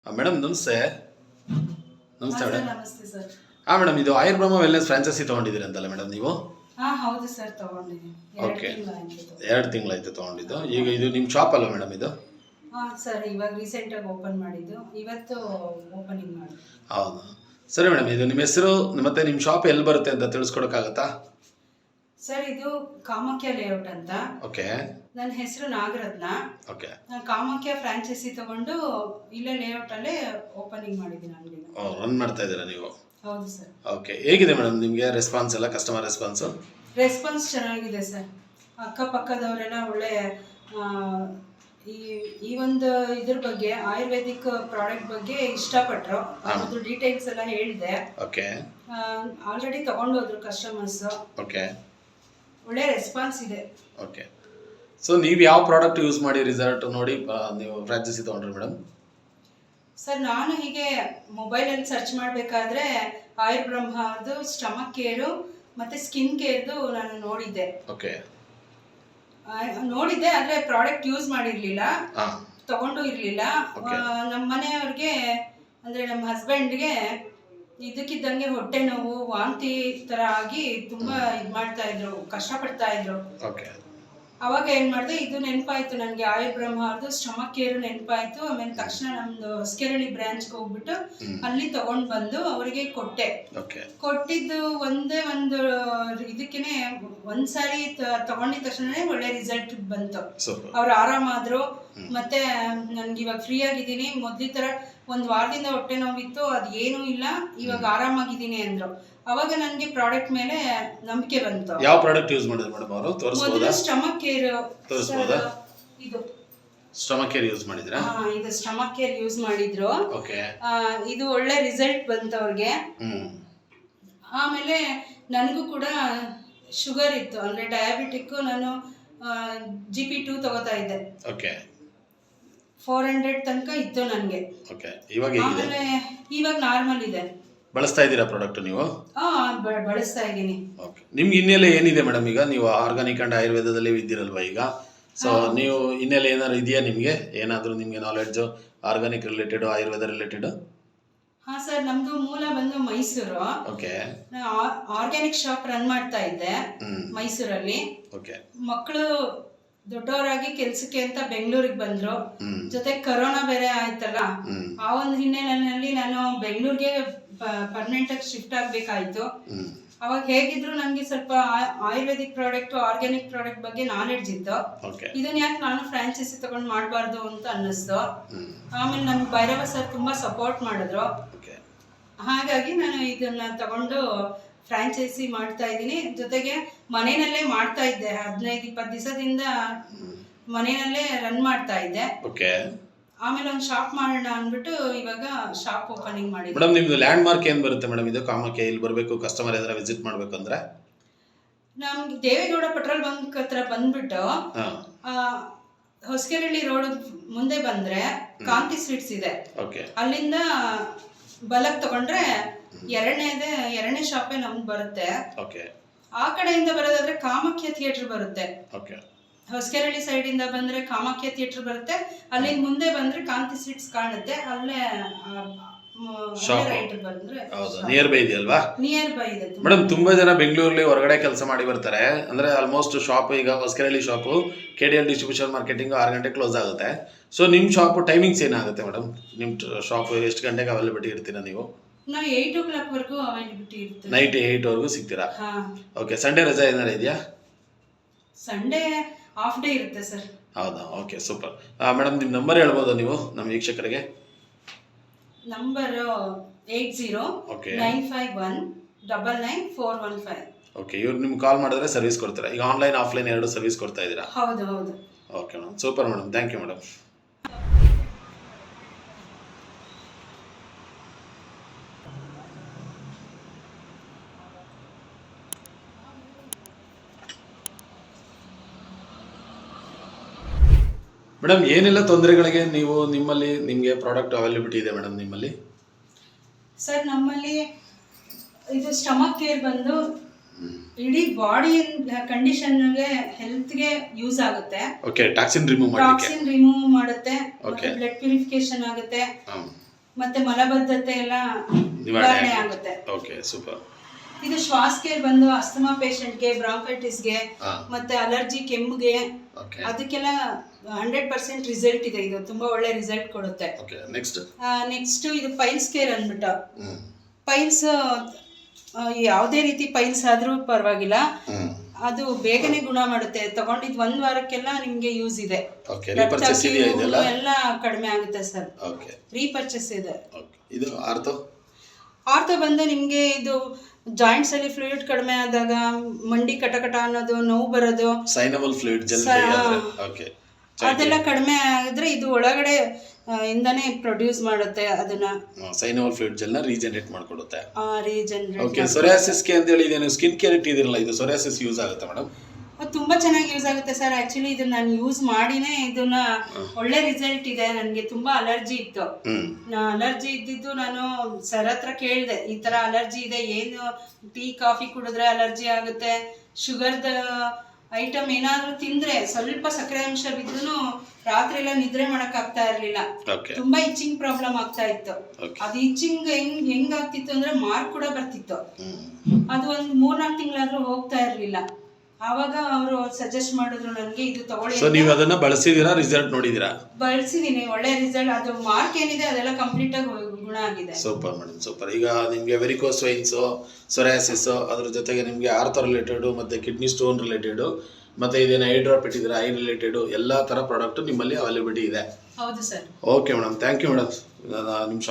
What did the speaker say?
Madam ನಮಸ್ತೆ. ನಮಸ್ತೆ madam. ನಮಸ್ತೆ ಸರ್. ಮೇಡಮ್ ಇದು ಆಯುರ್ಬ್ರಹ್ಮ ವೆಲ್ನೆಸ್ ಫ್ರಾಂಚೈಸಿ ತೊಗೊಂಡಿದ್ದೀರಿ ಅಂತಲ್ಲ ಮೇಡಮ್ ನೀವು? ಹೌದು ಸರ್, ತಗೊಂಡಿದ್ದೀನಿ. ಓಕೆ, 2 ತಿಂಗಳಾಯ್ತು ತೊಗೊಂಡಿದ್ದು. ಈಗ ಇದು ನಿಮ್ಮ ಶಾಪ್ ಅಲ್ವಾ ಮೇಡಮ್ ಇದು? ಸರ್, ಇವಾಗ ರೀಸೆಂಟಾಗಿ ಓಪನ್ ಮಾಡಿದ್ದು, ಇವತ್ತು ಓಪನಿಂಗ್ ಮಾಡಿ. ಹೌದು, ಸರಿ ಮೇಡಮ್. ಇದು ನಿಮ್ಮ ಹೆಸರು ಮತ್ತೆ ನಿಮ್ಮ ಶಾಪ್ ಎಲ್ಲಿ ಬರುತ್ತೆ ಅಂತ ತಿಳಿಸ್ಕೊಡೋಕ್ಕಾಗತ್ತಾ? ಸರ್, ಇದು ಕಾಮಾಖ್ಯ ಲೇಔಟ್ ಅಂತ. ಓಕೆ. ನನ್ನ ಹೆಸರು ನಾಗರತ್ನ. ಓಕೆ. ನಾನು ಕಾಮಾಖ್ಯ ಫ್ರಾಂಚೈಸಿ ತಗೊಂಡು ಇಲ್ಲೇ ಲೇಔಟ್ ಅಲ್ಲೇ ಓಪನಿಂಗ್ ಮಾಡಿದ್ದೀನಿ ಅಂಗಡಿನ. ರನ್ ಮಾಡ್ತಾ ಇದ್ದೀರಾ ನೀವು? ಹೌದು ಸರ್. ಓಕೆ, ಹೇಗಿದೆ ಮೇಡಮ್ ನಿಮಗೆ ರೆಸ್ಪಾನ್ಸ್ ಎಲ್ಲ, ಕಸ್ಟಮರ್ ರೆಸ್ಪಾನ್ಸು? ರೆಸ್ಪಾನ್ಸ್ ಚೆನ್ನಾಗಿದೆ ಸರ್. ಅಕ್ಕಪಕ್ಕದವರೆಲ್ಲ ಒಳ್ಳೆ ಈ ಒಂದು ಇದ್ರ ಬಗ್ಗೆ, ಆಯುರ್ವೇದಿಕ್ ಪ್ರಾಡಕ್ಟ್ ಬಗ್ಗೆ ಇಷ್ಟಪಟ್ಟರು. ಅದ್ರ ಡೀಟೇಲ್ಸ್ ಎಲ್ಲ ಹೇಳಿದೆ. ಓಕೆ. ಆಲ್ರೆಡಿ ತಗೊಂಡೋದ್ರು ಕಸ್ಟಮರ್ಸ್. ಓಕೆ. ಒಳ್ಳೆ ರೆಸ್ಪಾನ್ಸ್ ಇದೆ. ಓಕೆ. ಸೊ ನೀವು ಯಾವ ಪ್ರಾಡಕ್ಟ್ ಯೂಸ್ ಮಾಡಿ ರಿಸಲ್ಟ್ ನೋಡಿ ನೀವು ಫ್ರಾಂಚೈಸಿ ತೊಗೊಂಡ್ರಿ ಮೇಡಮ್? ಸರ್, ನಾನು ಹೀಗೆ ಮೊಬೈಲಲ್ಲಿ ಸರ್ಚ್ ಮಾಡಬೇಕಾದ್ರೆ ಆಯುರ್ಬ್ರಹ್ಮದು ಸ್ಟಮಕ್ ಕೇರು ಮತ್ತು ಸ್ಕಿನ್ ಕೇರ್ದು ನಾನು ನೋಡಿದ್ದೆ. ಓಕೆ. ನೋಡಿದ್ದೆ, ಆದರೆ ಪ್ರಾಡಕ್ಟ್ ಯೂಸ್ ಮಾಡಿರಲಿಲ್ಲ, ತಗೊಂಡು ಇರಲಿಲ್ಲ. ನಮ್ಮ ಮನೆಯವ್ರಿಗೆ, ಅಂದರೆ ನಮ್ಮ ಹಸ್ಬೆಂಡ್ಗೆ ಇದಕ್ಕಿದ್ದಂಗೆ ಹೊಟ್ಟೆ ನೋವು, ವಾಂತಿ ಥರ ಆಗಿ ತುಂಬ ಇದು ಮಾಡ್ತಾ ಇದ್ರು, ಕಷ್ಟಪಡ್ತಾ ಇದ್ರು. ಓಕೆ. ಅವಾಗ ಏನು ಮಾಡಿದೆ, ಇದು ನೆನಪಾಯ್ತು ನನಗೆ, ಆಯುರ್ಬ್ರಹ್ಮದು ಸ್ಟಮಕ್ ಕೇರು ನೆನಪಾಯ್ತು. ಆಮೇಲೆ ತಕ್ಷಣ ನಮ್ಮದು ಹೊಸಕೆರಳಿ ಬ್ರಾಂಚ್ಗೆ ಹೋಗ್ಬಿಟ್ಟು ಅಲ್ಲಿ ತಗೊಂಡು ಬಂದು ಅವರಿಗೆ ಕೊಟ್ಟೆ. ಕೊಟ್ಟಿದ್ದು ಒಂದೇ ಒಂದು ಇದಕ್ಕೇನೆ ಒಂದ್ಸಾರಿ ತಗೊಂಡಿದ ತಕ್ಷಣ ಒಳ್ಳೆ ರಿಸಲ್ಟ್ ಬಂತು. ಅವ್ರು ಆರಾಮಾದ್ರು. ಮತ್ತೆ ನನ್ಗೆ ಇವಾಗ ಫ್ರೀ ಆಗಿದ್ದೀನಿ. ಮೊದಲ ತರ ಒಂದು ವಾರದಿಂದ ಹೊಟ್ಟೆ ನೋವಿತ್ತು, ಅದು ಏನೂ ಇಲ್ಲ, ಇವಾಗ ಆರಾಮಾಗಿದ್ದೀನಿ ಅಂದ್ರು. ಅವಾಗ ನನಗೆ ಪ್ರಾಡಕ್ಟ್ ಮೇಲೆ ನಂಬಿಕೆ ಬಂತು. ಯಾವ ಪ್ರಾಡಕ್ಟ್ ಯೂಸ್ ಮಾಡಿದ್ರು ಮೇಡಮ್ ಅವರು? ತೋರಿಸಬಹುದಾ? Stomach care. ತೋರಿಸಬಹುದಾ? ಇದು ಸ್ಟಮಕ್ ಕೇರ್ ಯೂಸ್ ಮಾಡಿದ್ರಾ? ಇದು ಸ್ಟಮಕ್ ಕೇರ್ ಯೂಸ್ ಮಾಡಿದ್ರು. ಓಕೆ. ಇದು ಒಳ್ಳೆ ರಿಸಲ್ಟ್ ಬಂತು ಅವ್ರಿಗೆ. ಆಮೇಲೆ ನನಗೂ ಕೂಡ ಶುಗರ್ ಇತ್ತು, ಅಂದ್ರೆ ಡಯಾಬಿಟಿಕ್. ನಾನು GP2 ತಗೋತಾ ಇದ್ದೆ. ಓಕೆ. 400 ತನಕ ಇತ್ತು ನನಗೆ. ಓಕೆ. ಇವಾಗ ಹೇಗಿದೆ? ಆಮೇಲೆ ಇವಾಗ ನಾರ್ಮಲ್ ಇದೆ. ಬಳಸ್ತಾ ಇದ್ದೀರಾ ಪ್ರಾಡಕ್ಟ್ ನೀವು? ಬಳಸ್ತಾ ಇದ್ದೀನಿ. ಓಕೆ. ನಿಮ್ಗೆ ಹಿನ್ನೆಲೆ ಏನಿದೆ ಮೇಡಮ್? ಈಗ ನೀವು ಆರ್ಗಾನಿಕ್ ಅಂಡ್ ಆಯುರ್ವೇದದಲ್ಲಿ ಇದ್ದೀರಲ್ವಾ ಈಗ? ಸೊ ನೀವು ಹಿನ್ನೆಲೆ ಏನಾದ್ರು ಇದೆಯಾ ನಿಮಗೆ? ಏನಾದರೂ ನಿಮಗೆ knowledge organic related, Ayurveda related? Sir, ನಮ್ದು ಮೂಲ ಬಂದು Mysuru. Okay. Organic shop run ಮಾಡ್ತಾ ಇದ್ದೆ ಮೈಸೂರಲ್ಲಿ. ಓಕೆ. ಮಕ್ಕಳು ದೊಡ್ಡವರಾಗಿ ಕೆಲ್ಸಕ್ಕೆ ಅಂತ ಬೆಂಗಳೂರಿಗೆ ಬಂದ್ರು. ಜೊತೆ ಕರೋನಾ ಬೇರೆ ಆಯ್ತಲ್ಲ, ಆ ಒಂದು ಹಿನ್ನೆಲೆಯಲ್ಲಿ ನಾನು ಬೆಂಗಳೂರಿಗೆ ಪರ್ಮನೆಂಟ್ ಆಗಿ ಶಿಫ್ಟ್ ಆಗ್ಬೇಕಾಯ್ತು. ಅವಾಗ ಹೇಗಿದ್ರು ನನಗೆ ಸ್ವಲ್ಪ ಆಯುರ್ವೇದಿಕ್ ಪ್ರಾಡಕ್ಟ್, ಆರ್ಗ್ಯಾನಿಕ್ ಪ್ರಾಡಕ್ಟ್ ಬಗ್ಗೆ ನಾಲೆಡ್ಜ್ ಇತ್ತು. ಇದನ್ನ ಯಾಕೆ ನಾನು ಫ್ರಾಂಚೈಸಿ ತಗೊಂಡು ಮಾಡಬಾರ್ದು ಅಂತ ಅನ್ನಿಸ್ತು. ಆಮೇಲೆ ನಮ್ಗೆ ಭೈರವ ಸರ್ ತುಂಬಾ ಸಪೋರ್ಟ್ ಮಾಡಿದ್ರು. ಹಾಗಾಗಿ ನಾನು ಇದನ್ನ ತಗೊಂಡು ಫ್ರಾಂಚೈಸಿ ಮಾಡ್ತಾ ಇದ್ದೀನಿ. ಜೊತೆಗೆ ಮನೆಯಲ್ಲೇ ಮಾಡ್ತಾ ಇದ್ದೆ, 15-20 ದಿವಸದಿಂದ ಮನೆಯಲ್ಲೇ ರನ್ ಮಾಡ್ತಾ ಇದ್ದೆ. ಆಮೇಲೆ ಒಂದು ಶಾಪ್ ಮಾಡೋಣ ಅಂದ್ಬಿಟ್ಟು ಇವಾಗ ಶಾಪ್ ಓಪನಿಂಗ್ ಮಾಡಿದ್ದೆ. ಮೇಡಮ್, ನಿಮ್ದು ಲ್ಯಾಂಡ್ ಮಾರ್ಕ್ ಏನ್ ಬರುತ್ತೆ ಮೇಡಮ್? ಇದು ಕಾಮಾಖ್ಯ, ಇಲ್ಲಿ ಬರಬೇಕು ಕಸ್ಟಮರ್ ಯಾರು ವಿಸಿಟ್ ಮಾಡಬೇಕು ಅಂದ್ರೆ? ನಮ್ಗೆ ದೇವೇಗೌಡ ಪೆಟ್ರೋಲ್ ಬಂಕ್ ಹತ್ರ ಬಂದ್ಬಿಟ್ಟು ಹೊಸಕೆರಳ್ಳಿ ರೋಡ್ ಮುಂದೆ ಬಂದ್ರೆ ಕಾಂತಿ ಸ್ವೀಟ್ಸ್ ಇದೆ. ಅಲ್ಲಿಂದ ಬಲಕ್ ತಗೊಂಡ್ರೆ ಎರಡನೇ ಶಾಪೇ ನಮ್ಗೆ ಬರುತ್ತೆ. ಆ ಕಡೆಯಿಂದ ಬರೋದಾದ್ರೆ ಕಾಮಾಖ್ಯ ಥಿಯೇಟರ್ ಬರುತ್ತೆ. ಹೊಸಕೆರಳ್ಳಿ ಸೈಡ್ ಇಂದ ಬಂದ್ರೆ ಕಾಮಾಖ್ಯ ಥಿಯೇಟರ್ ಬರುತ್ತೆ. ಅಲ್ಲಿಂದ ಮುಂದೆ ಬಂದ್ರೆ ಕಾಂತಿ ಸ್ವೀಟ್ಸ್ ಕಾಣುತ್ತೆ. ಅಲ್ಲೇ ನಿಯರ್ ಬೈ ಇದೆಯಲ್ವಾ? ನಿಯರ್ ಬೈ ಇದೆ ಮೇಡಮ್. ತುಂಬಾ ಜನ ಬೆಂಗಳೂರಲ್ಲಿ ಹೊರಗಡೆ ಕೆಲಸ ಮಾಡಿ ಬರ್ತಾರೆ. ಅಂದ್ರೆ ಆಲ್ಮೋಸ್ಟ್ ಶಾಪ್, ಈಗ ಹೊಸಕೆರಳ್ಳಿ ಶಾಪು KDL ಡಿಸ್ಟ್ರಿಬ್ಯೂಷನ್ ಮಾರ್ಕೆಟಿಂಗ್ 6 ಗಂಟೆ ಕ್ಲೋಸ್ ಆಗುತ್ತೆ. ಸೊ ನಿಮ್ಮ ಶಾಪ್ ಟೈಮಿಂಗ್ಸ್ ಏನಾಗುತ್ತೆ ಮೇಡಮ್? ನಿಮ್ಮ ಶಾಪ್ ಎಷ್ಟು ಗಂಟೆಗೆ ಅವೈಲಬಿಲಿಟಿ ಇರ್ತೀರಾ ನೀವು? ನಾವು 8 o'clock ವರೆಗೂ ಅವೈಲಬಿಲಿಟಿ ಇರುತ್ತೆ. ನೈಟ್ 8 ವರೆಗೂ ಸಿಗ್ತೀರಾ? ಓಕೆ. ಸಂಡೇ ರಜಾ ಏನಾರು ಇದೆಯಾ? ಸಂಡೇ ಹಾಫ್ ಡೇ ಇರುತ್ತೆ ಸರ್. ಹೌದಾ? Okay, super. ಮೇಡಮ್, ನಿಮ್ಮ ನಂಬರ್ ಹೇಳ್ಬೋದಾ ನೀವು ನಮ್ಮ ವೀಕ್ಷಕರಿಗೆ? ನಂಬರ್ 8095199415. ಓಕೆ. ಇವ್ರು ನಿಮ್ಗೆ ಕಾಲ್ ಮಾಡಿದ್ರೆ ಸರ್ವಿಸ್ ಕೊಡ್ತೀರಾ? ಈಗ ಆನ್ಲೈನ್ ಆಫ್ಲೈನ್ 2 ಸರ್ವಿಸ್ ಕೊಡ್ತಾ ಇದ್ದೀರಾ? ಹೌದು. Okay madam, super madam. Thank you madam. Madam, ಏನೆಲ್ಲ ತೊಂದರೆಗಳಿಗೆ ನೀವು ನಿಮಗೆ ಪ್ರಾಡಕ್ಟ್ ಅವೈಲಬಿಲಿಟಿ ಇದೆ ಮೇಡಮ್ ನಿಮ್ಮಲ್ಲಿ? ಸರ್, ನಮ್ಮಲ್ಲಿ ಇದು ಸ್ಟಮಕ್ ಕೇರ್ ಬಂದು ಇಡೀ ಬಾಡಿ ಕಂಡೀಷನ್ಗೆ ಹೆಲ್ತ್ಗೆ ಯೂಸ್ ಆಗುತ್ತೆ. ಓಕೆ. ಟಾಕ್ಸಿನ್ ರಿಮೂವ್ ಮಾಡುತ್ತೆ, ಬ್ಲಡ್ ಪ್ಯೂರಿಫಿಕೇಶನ್ ಆಗುತ್ತೆ. ಮತ್ತೆ ಮಲಬದ್ಧತೆ ಎಲ್ಲ ನಿವಾರಣೆ ಆಗುತ್ತೆ. Okay, super. ಇದು ಶ್ವಾಸಕ್ಕೆ ಬಂದು ಅಸ್ತಮಾ ಪೇಷಂಟ್ಗೆ, ಬ್ರಾಂಕೈಟಿಸ್ಗೆ, ಮತ್ತೆ ಅಲರ್ಜಿ, ಕೆಮ್ಮಿಗೆ, ಅದಕ್ಕೆಲ್ಲ 100% ರಿಸಲ್ಟ್ ಇದೆ. ಇದು ತುಂಬಾ ಒಳ್ಳೆ ರಿಸಲ್ಟ್ ಕೊಡುತ್ತೆ. ನೆಕ್ಸ್ಟ್ ಇದು ಪೈಲ್ಸ್ ಕೇರ್ ಅಂದ್ಬಿಟ್ಟು, ಪೈಲ್ಸ್ ಯಾವುದೇ ರೀತಿ ಪೈಲ್ಸ್ ಆದ್ರೂ ಪರವಾಗಿಲ್ಲ, ಅದು ಬೇಗನೆ ಗುಣ ಮಾಡುತ್ತೆ. ತಗೊಂಡಿದ್ 1 ವಾರಕ್ಕೆಲ್ಲ ನಿಮ್ಗೆ ಯೂಸ್ ಇದೆ. ಎಲ್ಲ ಕಡಿಮೆ ಆಗುತ್ತೆ ಸರ್. ರೀಪರ್ಚೇಸ್ ಇದೆ. ಇದು ಆರ್ಥೋ ಬಂದು ನಿಮ್ಗೆ ಇದು ಜಾಯಿಂಟ್ಸ್ ಅಲ್ಲಿ ಫ್ಲೂಯಿಡ್ ಕಡಿಮೆ ಆದಾಗ, ಮಂಡಿ ಕಟಕಟ ಅನ್ನೋದು, ನೋವು ಬರೋದು, ಸೈನವಲ್ ಫ್ಲೂಯಿಡ್ ಜೆಲ್ ಅದೆಲ್ಲ ಕಡಿಮೆ ಆಗಿದ್ರೆ ಇದು ಒಳಗಡೆ ಇಂದಾನೆ ಪ್ರೊಡ್ಯೂಸ್ ಮಾಡುತ್ತೆ. ಅದನ್ನ ಸೈನವಲ್ ಫ್ಲೂಯಿಡ್ ಜೆಲ್ ನ ರೀಜನರೇಟ್ ಮಾಡ್ಕೊಡುತ್ತೆ. ಓಕೆ, ಸೊರಿಯಾಸಿಸ್ ಗೆ ಅಂತ ಹೇಳಿ ಇದೇನು ಸ್ಕಿನ್ ಕೇರ್ ಇಟ್ಟಿದಿರಲ್ಲ, ಇದು ಸೊರಿಯಾಸಿಸ್ ಯೂಸ್ ಆಗುತ್ತೆ ಮೇಡಮ್? ತುಂಬಾ ಚೆನ್ನಾಗಿ ಯೂಸ್ ಆಗುತ್ತೆ ಸರ್. ಆಕ್ಚುಲಿ ಇದನ್ನ ನಾನು ಯೂಸ್ ಮಾಡಿನೇ ಇದನ್ನ ಒಳ್ಳೆ ರಿಸಲ್ಟ್ ಇದೆ. ನನಗೆ ತುಂಬಾ ಅಲರ್ಜಿ ಇತ್ತು. ಅಲರ್ಜಿ ಇದ್ದಿದ್ದು ನಾನು ಸರ್ ಹತ್ರ ಕೇಳಿದೆ, ಈ ತರ ಅಲರ್ಜಿ ಇದೆ, ಏನು ಟೀ ಕಾಫಿ ಕುಡಿದ್ರೆ ಅಲರ್ಜಿ ಆಗುತ್ತೆ, ಶುಗರ್ದ ಐಟಮ್ ಏನಾದ್ರೂ ತಿಂದ್ರೆ ಸ್ವಲ್ಪ ಸಕ್ಕರೆ ಅಂಶ ಬಿದ್ರು ರಾತ್ರಿ ಎಲ್ಲ ನಿದ್ರೆ ಮಾಡಕ್ ಆಗ್ತಾ ಇರ್ಲಿಲ್ಲ. ತುಂಬಾ ಇಚ್ಚಿಂಗ್ ಪ್ರಾಬ್ಲಮ್ ಆಗ್ತಾ ಇತ್ತು. ಅದು ಇಚ್ಚಿಂಗ್ ಹೆಂಗ್ ಆಗ್ತಿತ್ತು ಅಂದ್ರೆ ಮಾರ್ಕ್ ಕೂಡ ಬರ್ತಿತ್ತು. ಅದು ಒಂದು 3-4 ತಿಂಗಳಾದ್ರೂ ಹೋಗ್ತಾ ಇರ್ಲಿಲ್ಲ. ಆವಾಗ ಅವರು ಸಜೆಸ್ಟ್ ಮಾಡಿದ್ರು ನನಗೆ, ಇದು ತಗೊಳ್ಳಿ. ಸೊ ನೀವು ಅದನ್ನ ಬಳಸಿದೀರಾ, ರಿಸಲ್ಟ್ ನೋಡಿದೀರಾ? ಬಳಸಿದೀನಿ, ಒಳ್ಳೆ ರಿಸಲ್ಟ್. ಅದು ಮಾರ್ಕ್ ಏನಿದೆ ಅದೆಲ್ಲ ಕಂಪ್ಲೀಟ್ ಆಗಿ ಗುಣ ಆಗಿದೆ. Super madam, super. ಈಗ ನಿಮ್ಗೆ ವೆರಿಕೋಸ್ ವೈನ್ಸ್, ಸೊರಿಯಾಸಿಸ್, ಅದ್ರ ಜೊತೆಗೆ ನಿಮ್ಗೆ ಆರ್ಥೋ ರಿಲೇಟೆಡ್, ಮತ್ತೆ ಕಿಡ್ನಿ ಸ್ಟೋನ್ ರಿಲೇಟೆಡ್, ಮತ್ತೆ ಇದೇನು ಐ ಡ್ರಾಪ್ ಇಟ್ಟಿದ್ದೀರಾ, ಐ ರಿಲೇಟೆಡ್ ಎಲ್ಲಾ ತರ ಪ್ರಾಡಕ್ಟ್ ನಿಮ್ಮಲ್ಲಿ ಅವೈಲೇಬಿಲಿಟಿ ಇದೆ. ಹೌದು sir. Okay madam, thank you madam. ನಿಮ್ಮ ಶಾಪ್